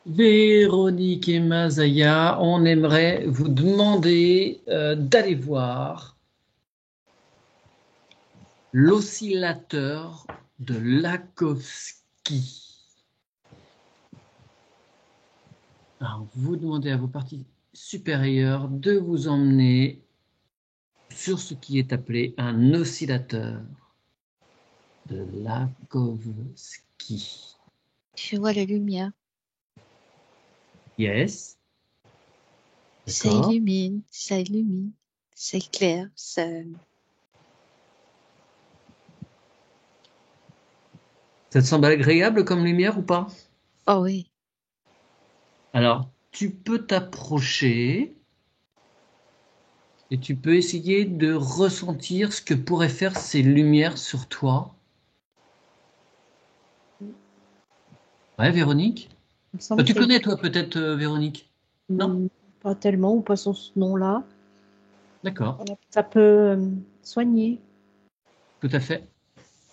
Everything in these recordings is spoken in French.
Véronique et Mazaya, on aimerait vous demander d'aller voir l'oscillateur de Lakowski. Alors, vous demandez à vos parties supérieures de vous emmener sur ce qui est appelé un oscillateur de Lakowski. Je vois la lumière. Yes, Ça d'accord. illumine, ça illumine. C'est clair, ça. Ça te semble agréable comme lumière ou pas? Oh oui. Alors, tu peux t'approcher et tu peux essayer de ressentir ce que pourraient faire ces lumières sur toi. Ouais, Véronique? Il me semble Tu qu'il connais, toi, peut-être, Véronique? Non? pas tellement, ou pas son ce nom-là. D'accord, Ça peut soigner, tout à fait.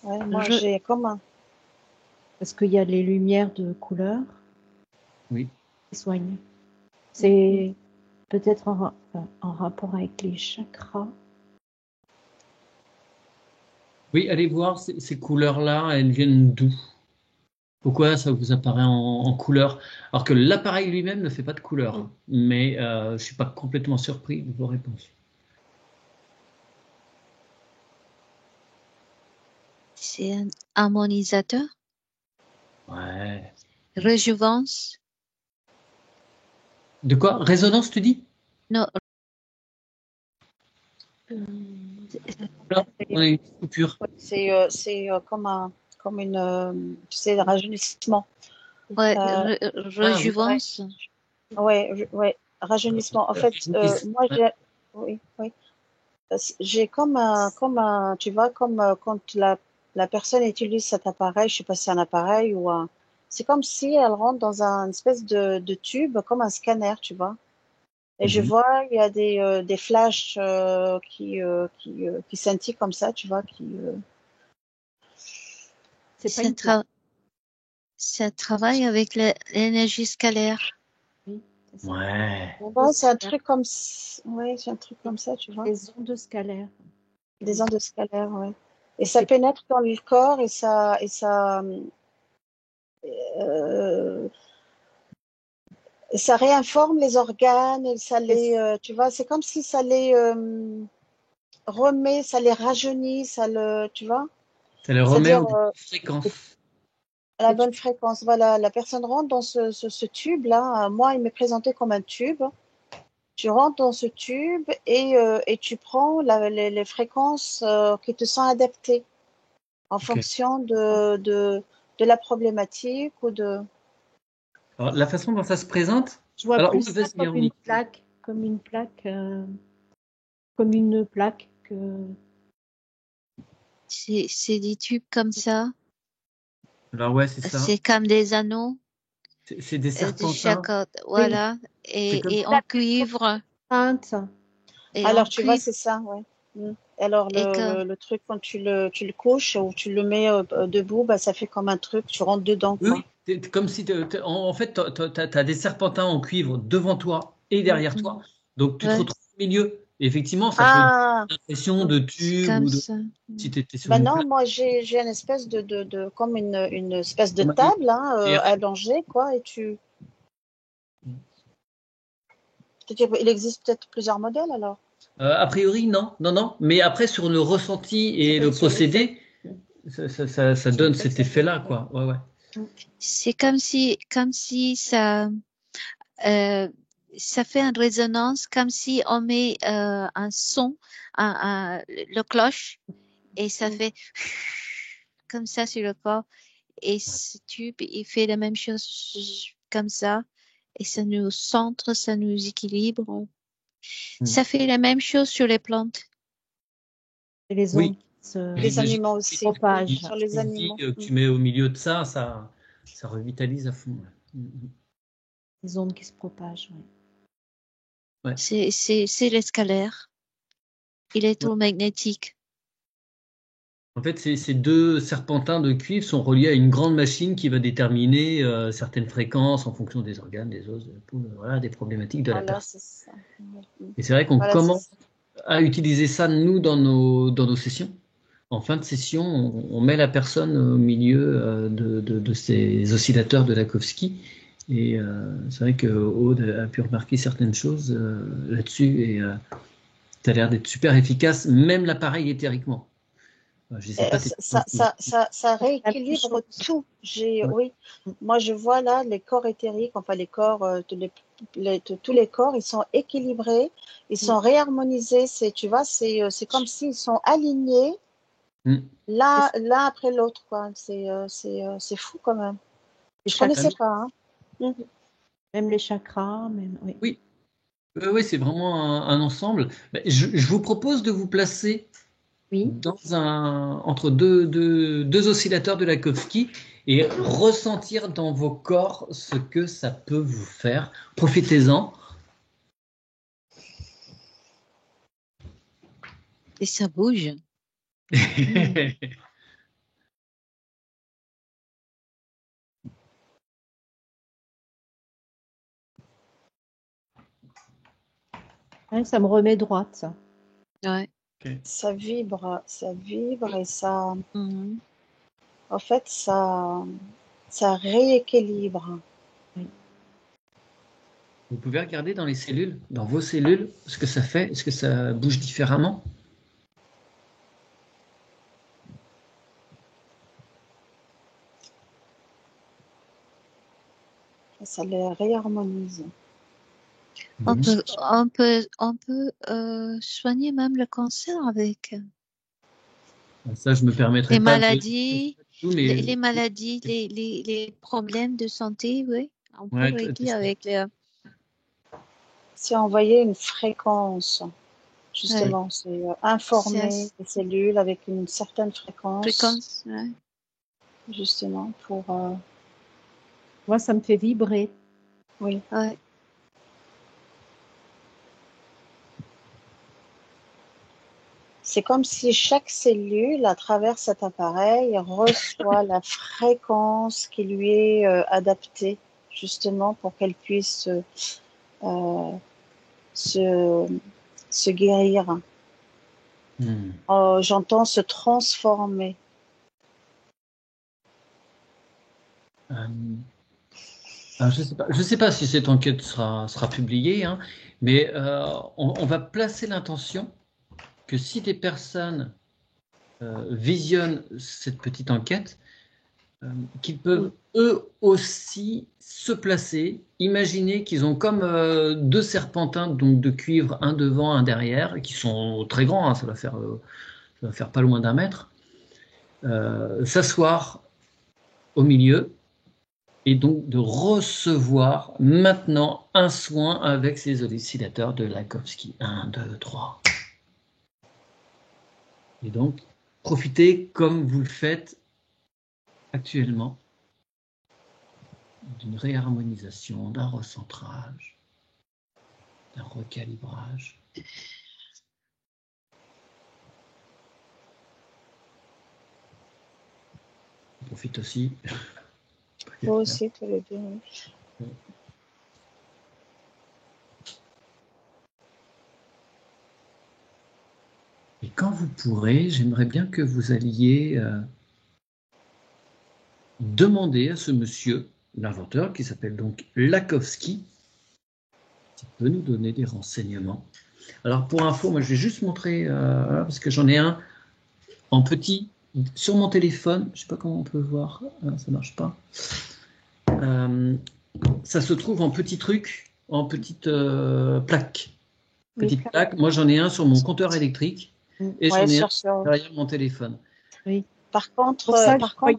Ouais, moi, Je, j'ai comme un... parce qu'il y a les lumières de couleur Oui. qui soignent. C'est peut-être en rapport avec les chakras. Oui, allez voir ces couleurs-là, elles viennent d'où? Pourquoi ça vous apparaît en couleur? Alors que l'appareil lui-même ne fait pas de couleur, hein. Mais je ne suis pas complètement surpris de vos réponses. c'est un harmonisateur. Ouais. Rejouvence. De quoi? Résonance, tu dis? Non, Là, on a une coupure. C'est comme une, tu sais, un rajeunissement. ouais, Euh, Ah oui. rejouvence. ouais, rajeunissement. En fait, moi, Ouais. oui, oui. J'ai tu vois, comme quand la personne utilise cet appareil, je sais pas si c'est un appareil ou un, c'est comme si elle rentre dans un espèce de tube, comme un scanner, tu vois. Et je Mhm. vois, il y a des flashs qui scintillent comme ça, tu vois, C'est pas Ça, une plaque. ça travaille avec l'énergie scalaire. Oui, c'est ça. Ouais. ouais, c'est un truc comme, ouais, c'est un truc comme ça, tu vois. Les ondes scalaires. Des ondes scalaires, ouais. Et ça C'est pénètre dans le corps euh, et ça réinforme les organes, et ça tu vois, c'est comme si ça les remet, ça les rajeunit, tu vois. Ça le remet C'est-à-dire aux fréquences. à la c'est bonne fréquence. Voilà, la personne rentre dans ce tube-là. Moi, il m'est présenté comme un tube. Tu rentres dans ce tube et tu prends les fréquences qui te sont adaptées en Ok. fonction de la problématique ou de. Alors, la façon dont ça se présente. Je vois Alors, plus oui, ça vas-y, Véronique. comme une plaque, comme une plaque que C'est des tubes comme ça. Alors, ouais, c'est ça. C'est comme des anneaux C'est des de chaque serpentins. côté. oui, Voilà. C'est comme. Et en la cuivre. teinte. Et en Alors, tu vois, cuivre. c'est ça, ouais. Mm. Alors, Et que le truc, quand tu le couches ou tu le mets debout, bah, ça fait comme un truc, tu rentres dedans, Oui, quoi. oui. Comme si, en fait, tu as des serpentins en cuivre devant toi et Oui. derrière toi. Donc, tu te ouais, retrouves au milieu. Et effectivement, ça peut donner Ah, l'impression de c'est tube comme ou de ça. si tu étais sur bah une non, plaque. moi, j'ai une espèce comme une espèce de Comme un table, hein, éclairage. allongée, quoi, il existe peut-être plusieurs modèles, alors. A priori, non, non, non. Mais après, sur le ressenti Ça et doit le être sur l'effet. procédé, ça donne cet effet-là, quoi. Ouais, ouais. C'est comme si euh, ça fait une résonance, comme si on met un son, le cloche, et ça fait comme ça sur le corps. Et ce tube, il fait la même chose comme ça. Et ça nous centre, ça nous équilibre. Hmm. Ça fait la même chose sur les plantes. Et les Oui, ondes qui se Les j'imagine. animaux Oui, aussi, propagent. sur les tu dis animaux. que tu mets au milieu de ça, ça revitalise à fond. Les ondes qui se propagent. Oui. Ouais. C'est l'escalaire Ouais. électromagnétique. En fait, ces deux serpentins de cuivre sont reliés à une grande machine qui va déterminer certaines fréquences en fonction des organes, des os, de la peau, voilà, des problématiques de la Voilà, personne. c'est ça. Et c'est vrai qu'on Voilà, c'est commence ça. à utiliser ça, nous, dans nos sessions. En fin de session, on met la personne au milieu de ces oscillateurs de Lakowski. Et c'est vrai que Aude a pu remarquer certaines choses là-dessus. Et ça a l'air d'être super efficace, même l'appareil éthériquement. Je ne sais pas techniquement. Ça rééquilibre tout. Ouais. Oui, moi je vois là les corps éthériques, enfin les corps, tous les corps, ils sont équilibrés, ils sont réharmonisés. Tu vois, c'est comme s'ils sont alignés Mm. l'un après l'autre, quoi. C'est fou quand même. Les Je connaissais chakras, pas, hein. même les chakras, même, oui. Oui, oui, c'est vraiment un ensemble. Ben, je vous propose de vous placer Oui, entre deux oscillateurs de Lakowski et ressentir dans vos corps ce que ça peut vous faire. Profitez-en. Et ça bouge. ouais, ça me remet droite, ça. Ouais. Ça vibre et ça, Mhm. en fait, ça rééquilibre. Vous pouvez regarder dans les cellules, dans vos cellules, ce que ça fait. Est-ce que ça bouge différemment? Ça les réharmonise. On Bon. peut, on peut soigner même le cancer avec Ça, je me permettrai les pas de maladies, tout, mais les maladies, les problèmes de santé, oui. On peut ouais, régler avec le, C'est envoyer une fréquence, ouais, justement, c'est c'est informer les cellules avec une certaine fréquence, fréquence, ouais. justement, pour... Moi, ça me fait vibrer. oui. Ouais. C'est comme si chaque cellule, à travers cet appareil, reçoit la fréquence qui lui est adaptée, justement, pour qu'elle puisse euh, se, se guérir. Hmm. J'entends se transformer. Euh, alors, je sais pas si cette enquête sera publiée, hein, mais on va placer l'intention que si des personnes visionnent cette petite enquête, qu'ils peuvent eux aussi se placer, imaginer qu'ils ont comme deux serpentins donc de cuivre, un devant, un derrière, qui sont très grands, hein, ça va faire pas loin d'un mètre, s'asseoir au milieu et donc de recevoir maintenant un soin avec ces oscillateurs de Lakowski. 1, 2, 3. Et donc, profitez comme vous le faites actuellement d'une réharmonisation, d'un recentrage, d'un recalibrage. On profite aussi. Toi aussi, tous les deux. Oui. Et quand vous pourrez, j'aimerais bien que vous alliez demander à ce monsieur, l'inventeur, qui s'appelle donc Lakowski, qui peut nous donner des renseignements. Alors pour info, moi je vais juste montrer, parce que j'en ai un en petit sur mon téléphone. Je ne sais pas comment on peut voir, ça ne marche pas. Ça se trouve en petit truc, en petite plaque. Petite plaque. Moi j'en ai un sur mon compteur électrique et Ouais, j'en ai un derrière mon téléphone. Oui. Par contre, Pour ça, moi,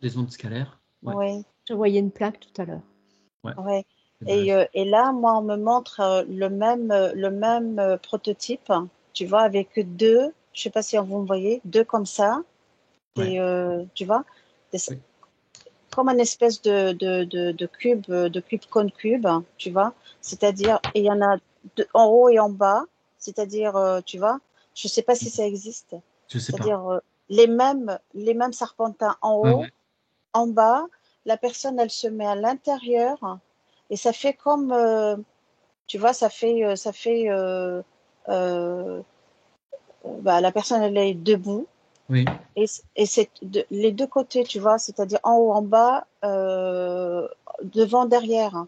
Des ondes scalaires. Ouais. oui, je voyais une plaque tout à l'heure. Ouais. ouais. Ben, Et là, moi, on me montre le même prototype, tu vois, avec deux, je sais pas si vous me voyez, deux comme ça, ouais. tu vois, Oui. comme une espèce de cube cône cube, tu vois, c'est-à-dire, et il y en a en haut et en bas, c'est-à-dire, tu vois, je sais pas si ça existe, Je sais pas. c'est-à-dire, les mêmes serpentins en Ouais, haut, ouais. en bas. La personne, elle se met à l'intérieur et ça fait comme, tu vois, euh, bah, la personne, elle est debout Oui, et c'est les deux côtés, tu vois, c'est-à-dire en haut, en bas, devant, derrière.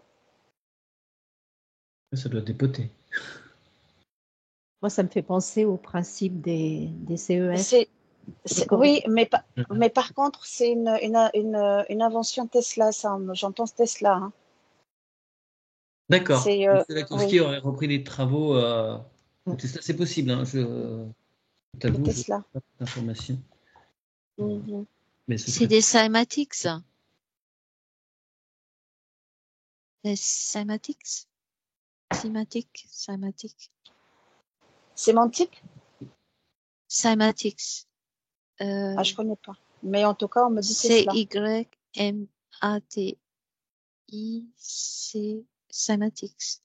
ça doit dépoter. Moi, ça me fait penser au principe des CEF. C'est, Les oui, Mhm. mais par contre, c'est une invention Tesla, ça, j'entends Tesla. Hein. D'accord. C'est, Donc, oui, Salakowski aurait repris les travaux. C'est possible, hein, je de t'avoue, je n'ai Tesla. pas cette information. Mhm. Mais ce C'est serait. des cymatics. Des cymatics. Cymatics. Sémantique? Cymatics. Ah, je connais pas. Mais en tout cas, on me dit Tesla. Cymatics. Cymatics.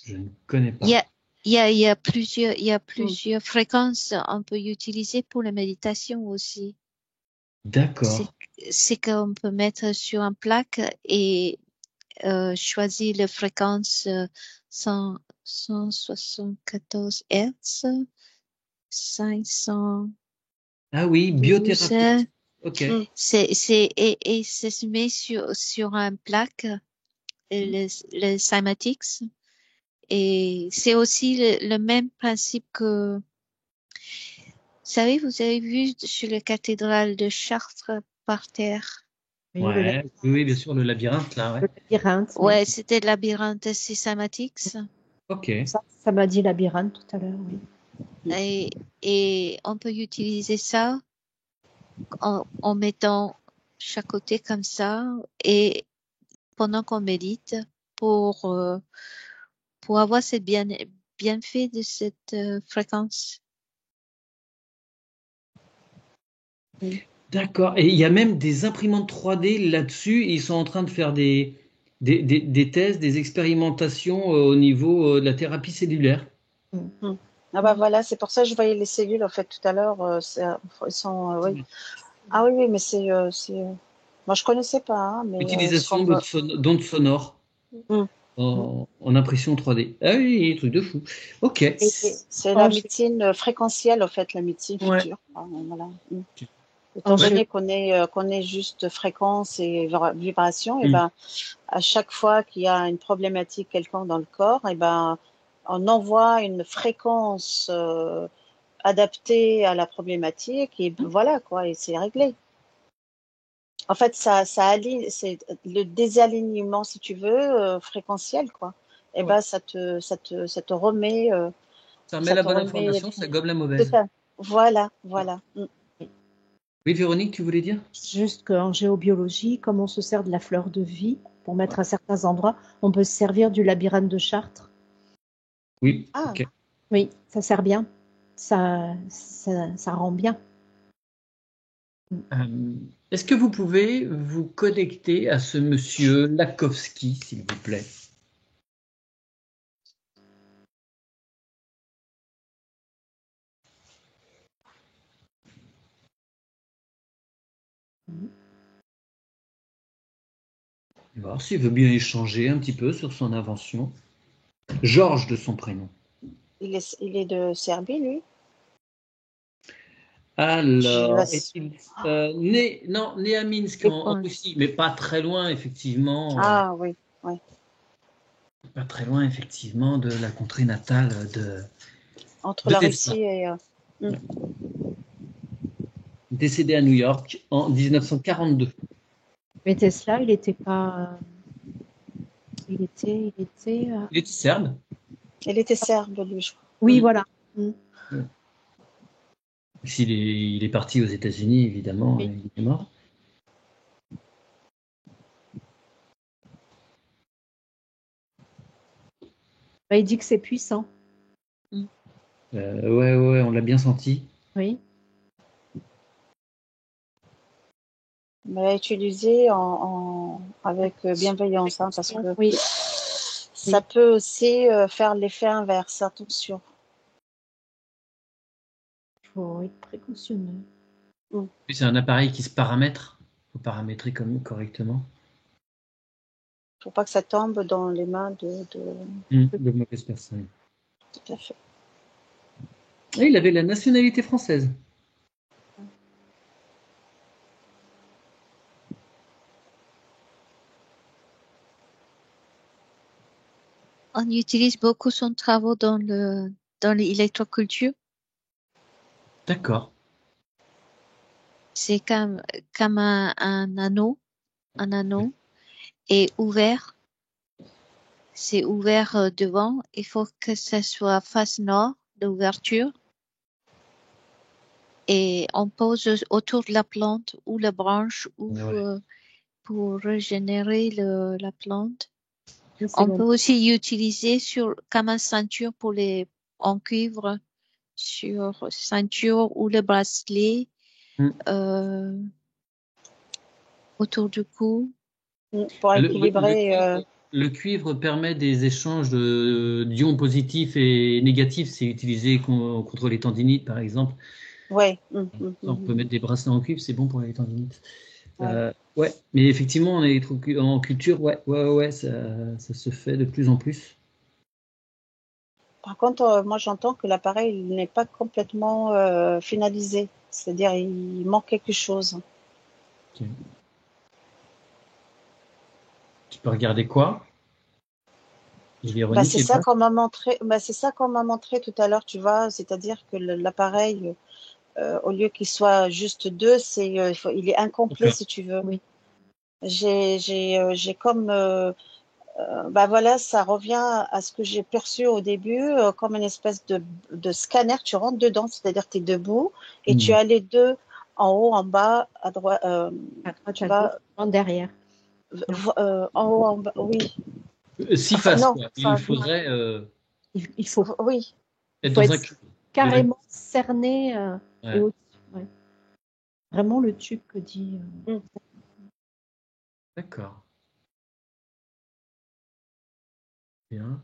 Je ne connais Il y pas. a, il y a Mm. plusieurs fréquences. On peut utiliser pour la méditation aussi. C'est, D'accord. c'est qu'on peut mettre sur un plaque et choisir la fréquence 174 Hertz, 512. Ah oui, biothérapie. Ok. Mm. Et ça se met sur un plaque, le cymatics. Et c'est aussi le même principe que, vous savez, vous avez vu sur la cathédrale de Chartres par terre. Oui, Ouais, oui, oui, bien sûr, le labyrinthe, là, ouais. le labyrinthe, oui. Ouais, c'était le labyrinthe, c'est cymatics. Ok. Ça m'a dit labyrinthe tout à l'heure, oui. Et, et on peut utiliser ça en mettant chaque côté comme ça et pendant qu'on médite pour, euh, pour avoir ce bienfait de cette fréquence. D'accord. Et il y a même des imprimantes 3D là-dessus. Ils sont en train de faire des tests, des expérimentations au niveau de la thérapie cellulaire. Mm. Ah bah voilà, c'est pour ça que je voyais les cellules en fait tout à l'heure. Ils sont, oui. Ah oui, oui, mais moi je connaissais pas, hein, mais c'est Utilisation comme. d'ondes sonores Mm. en impression 3D. Ah oui, truc de fou. Ok. C'est la Quand j'ai médecine fréquentielle en fait, la médecine Ouais. future. Ah, voilà. Mm. quand Étant Ouais. j'ai- donné qu'on est juste fréquence et vibration, et Hmm. ben à chaque fois qu'il y a une problématique quelconque dans le corps, et ben on envoie une fréquence adaptée à la problématique et voilà quoi, et c'est réglé. En fait, ça aligne, c'est le désalignement, si tu veux, fréquentiel quoi. Et Ouais. ben Ça remet ça la te bonne remet. information, ça gobe la C'est mauvaise. ça. Voilà, voilà. Mm. Oui, Véronique, tu voulais dire? juste qu'en géobiologie, comme on se sert de la fleur de vie pour mettre à certains endroits, on peut se servir du labyrinthe de Chartres. Oui, Ah, ok. Oui, ça sert bien. Ça rend bien. Euh, Est-ce que vous pouvez vous connecter à ce monsieur Lakowski, s'il vous plaît? On va voir s'il veut bien échanger un petit peu sur son invention. Georges de son prénom. il est de Serbie, lui. Je Alors, laisse. est-il né, non, né à Minsk Je en pense. Russie, mais pas très loin, effectivement, Ah oui, oui. pas très loin, effectivement, de la contrée natale Entre de la Tesla. Russie et. Mm. Ouais. Décédé à New York en 1942. Mais Tesla, il était pas. Il était. Il était serbe. Il était serbe, lui, je crois. Oui, Mm. voilà. Mm. Il est parti aux États-Unis, évidemment, Oui. il est mort. Bah, il dit que c'est puissant. Ouais, ouais, on l'a bien senti. Oui. Mais utilisé avec bienveillance, hein, parce que Oui. ça peut aussi faire l'effet inverse. Attention. faut être précautionneux. Puis c'est un appareil qui se paramètre. Il faut paramétrer correctement. Faut pas que ça tombe dans les mains De mauvaises personnes. Tout à fait. Et il avait la nationalité française. On utilise beaucoup son travail dans l'électroculture. D'accord. C'est comme un anneau. Un anneau est ouvert. C'est ouvert devant. Il faut que ça soit face nord d'ouverture. Et on pose autour de la plante ou la branche ou pour régénérer la plante. On peut aussi utiliser comme une ceinture en cuivre sur ceinture ou le bracelet autour du cou. Pour équilibrer. Le cuivre permet des échanges d'ions positifs et négatifs. C'est utilisé contre les tendinites, par exemple. Ouais. On peut mettre des bracelets en cuivre, c'est bon pour les tendinites. Ouais. Mais effectivement, en culture, ça se fait de plus en plus. Par contre, moi j'entends que l'appareil n'est pas complètement finalisé, c'est-à-dire il manque quelque chose. Okay. Tu peux regarder quoi? C'est ça qu'on m'a montré. C'est ça qu'on m'a montré tout à l'heure, tu vois, c'est-à-dire que l'appareil, au lieu qu'il soit juste deux, il est incomplet si tu veux. Oui. J'ai comme ça revient à ce que j'ai perçu au début, comme une espèce de scanner. Tu rentres dedans, c'est-à-dire tu es debout et tu as les deux en haut, en bas, à droite, tu vas en derrière. En haut, en bas, oui. Si face, il faudrait. Il faut. Oui. Il faut être carrément cerné et au-dessus. Ouais. Vraiment le tube que dit. D'accord. Bien.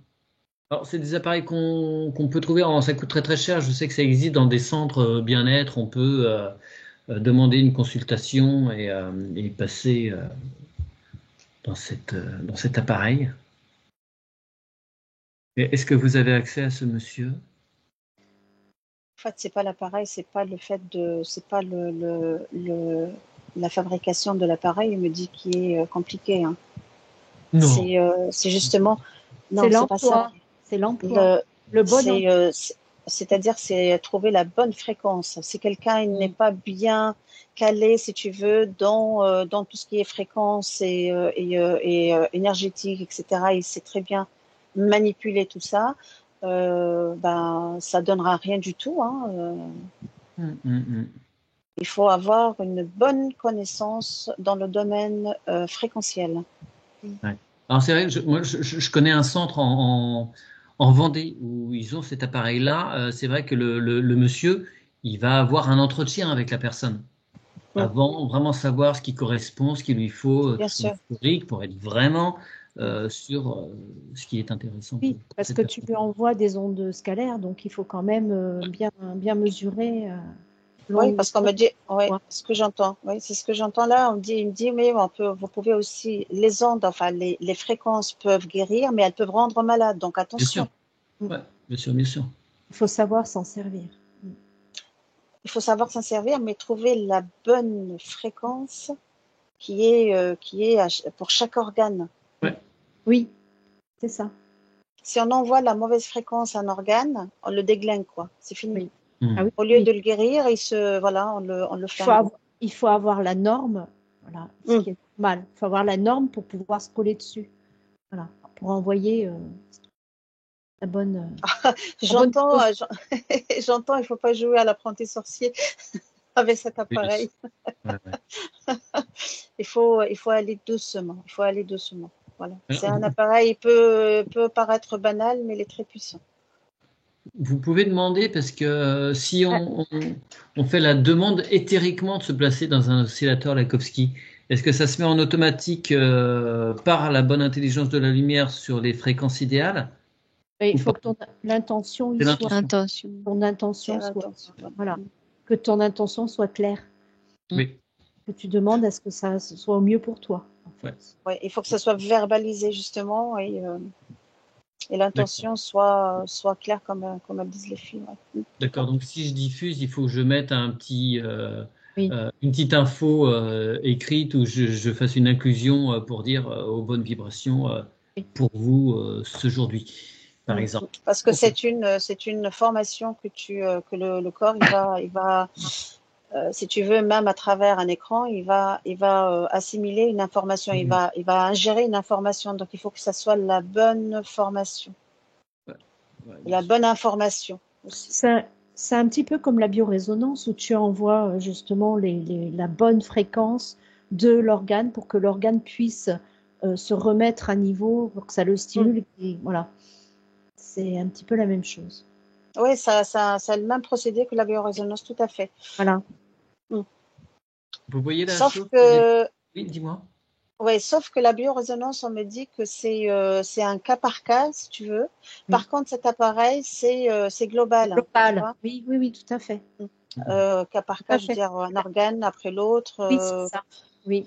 Alors, c'est des appareils qu'on peut trouver. Ça coûte très très cher. Je sais que ça existe dans des centres bien-être. On peut demander une consultation et passer dans cet appareil. Est-ce que vous avez accès à ce monsieur? En fait, c'est pas l'appareil, c'est pas la fabrication de l'appareil. Il me dit qu'il est compliqué. Hein. Non. C'est justement. Non, c'est pas l'emploi. ça. C'est l'emploi. Le bon emploi. C'est-à-dire, c'est trouver la bonne fréquence. Si quelqu'un n'est pas bien calé, si tu veux, dans tout ce qui est fréquence et énergétique, etc., il sait très bien manipuler tout ça. Ça donnera rien du tout. Hein. Il faut avoir une bonne connaissance dans le domaine fréquentiel. Ouais. Alors c'est vrai, moi je connais un centre en Vendée où ils ont cet appareil-là. C'est vrai que le monsieur, il va avoir un entretien avec la personne avant vraiment savoir ce qui correspond, ce qu'il lui faut, Bien tout son sûr. historique pour être vraiment sur ce qui est intéressant. Oui, parce que tu lui envoies des ondes scalaires, donc il faut quand même bien mesurer. Oui, parce qu'on me dit, ce que j'entends, c'est ce que j'entends là. Il me dit, mais vous pouvez aussi, les ondes, enfin les fréquences peuvent guérir, mais elles peuvent rendre malade. Donc attention. Bien sûr. Bien sûr. Il faut savoir s'en servir. Il faut savoir s'en servir, mais trouver la bonne fréquence qui est pour chaque organe. Ouais. Oui, c'est ça. Si on envoie la mauvaise fréquence à un organe, on le déglingue, quoi. C'est fini. Oui. Ah oui, Au lieu de le guérir, on le fait. Il faut avoir la norme, voilà, ce qui est mal. Il faut avoir la norme pour pouvoir se coller dessus, voilà, pour envoyer la bonne. J'entends, j'entends. Il faut pas jouer à l'apprenti sorcier avec cet appareil. Il faut aller doucement. Il faut aller doucement. Voilà. C'est un appareil, il peut paraître banal, mais il est très puissant. Vous pouvez demander parce que si on fait la demande éthériquement de se placer dans un oscillateur Lakowski, est-ce que ça se met en automatique par la bonne intelligence de la lumière sur les fréquences idéales? Il faut que l'intention soit. Ton intention soit. Voilà. que ton intention soit claire. Oui. Que tu demandes à ce que ça soit au mieux pour toi. En fait. Ouais. Ouais, il faut que ça soit verbalisé justement et l'intention soit claire comme elles disent les filles. Ouais. D'accord, donc si je diffuse, il faut que je mette un petit, Oui. une petite info écrite ou je fasse une inclusion pour dire aux bonnes vibrations pour vous aujourd'hui, par exemple. Parce que Ok. c'est une formation que le corps il va si tu veux, même à travers un écran, il va assimiler une information, il va ingérer une information. Donc, il faut que ça soit la bonne formation, Ouais, la bonne information aussi. C'est un petit peu comme la biorésonance où tu envoies justement la bonne fréquence de l'organe pour que l'organe puisse se remettre à niveau, pour que ça le stimule. Et voilà. C'est un petit peu la même chose. Oui, ça a le même procédé que la biorésonance, tout à fait. Voilà. Vous voyez la Sauf chose que, Oui, dis-moi. ouais, sauf que la biorésonance, on me dit que c'est un cas par cas, si tu veux. Par contre, cet appareil, c'est global. Global. Tu vois. Oui, tout à fait. Cas par cas, je veux dire un organe après l'autre. Oui, c'est ça. Oui.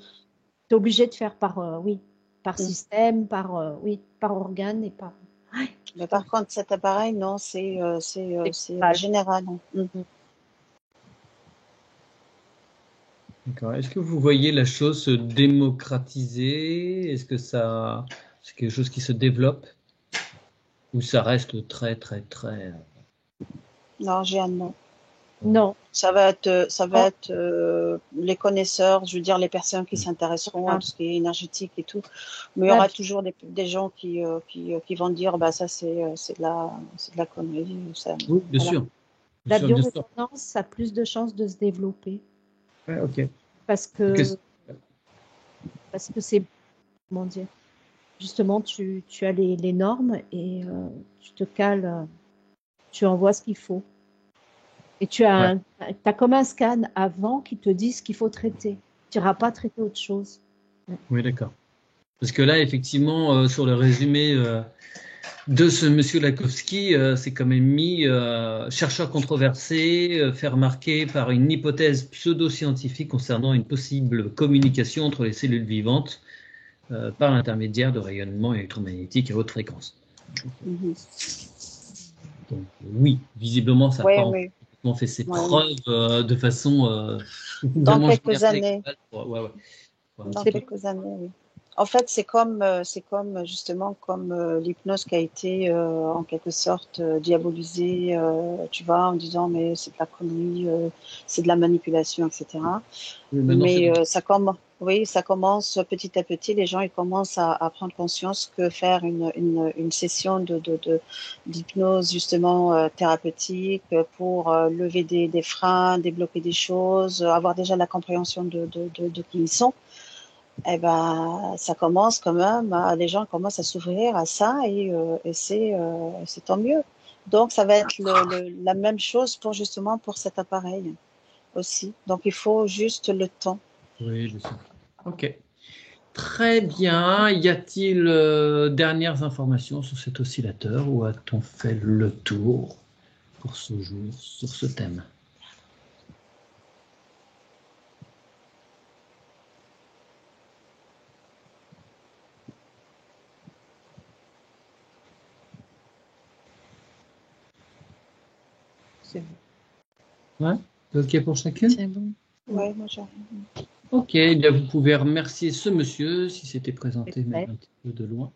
Tu es obligé de faire par système, par organe et par. Mais par contre, cet appareil, non, c'est général. D'accord. Est-ce que vous voyez la chose se démocratiser? Est-ce que c'est quelque chose qui se développe? Ou ça reste très, très, très... Non, j'ai un non. Non. Ça va être les connaisseurs, je veux dire les personnes qui s'intéresseront à tout ce qui est énergétique et tout. Mais il y aura toujours des gens qui vont dire bah ça c'est de la connerie. Ça, Oui, bien voilà. sûr. La Bien sûr, bien sûr. biorésonance a plus de chances de se développer Ouais, ok. parce que c'est, comment dire, justement tu as les normes et tu te cales, tu envoies ce qu'il faut. Et tu as, as comme un scan avant qui te dit ce qu'il faut traiter. Tu n'iras pas traiter autre chose. Oui, d'accord. Parce que là, effectivement, sur le résumé de ce monsieur Lakowski, c'est quand même mis chercheur controversé, fait remarquer par une hypothèse pseudo-scientifique concernant une possible communication entre les cellules vivantes par l'intermédiaire de rayonnement électromagnétique à haute fréquence. Donc, oui, visiblement, ça n'a pas fait ses preuves de façon dans quelques années. Dans quelques années, oui. En fait, c'est comme justement comme l'hypnose qui a été en quelque sorte diabolisée, tu vois, en disant mais c'est de la connerie, c'est de la manipulation, etc. Mais ça commence petit à petit. Les gens ils commencent à prendre conscience que faire une session d'hypnose justement thérapeutique pour lever des freins, débloquer des choses, avoir déjà la compréhension de qui ils sont. Eh ben, ça commence quand même, les gens commencent à s'ouvrir à ça et c'est tant mieux. Donc, ça va être la même chose justement pour cet appareil aussi. Donc, il faut juste le temps. Oui, bien sûr. Ok. Très bien. Y a-t-il dernières informations sur cet oscillateur ou a-t-on fait le tour pour ce jour sur ce thème? C'est bon. Ouais, c'est ok pour chacune? C'est bon. Ouais, moi j'arrive. Ok, eh bien vous pouvez remercier ce monsieur si c'était présenté même un petit peu de loin.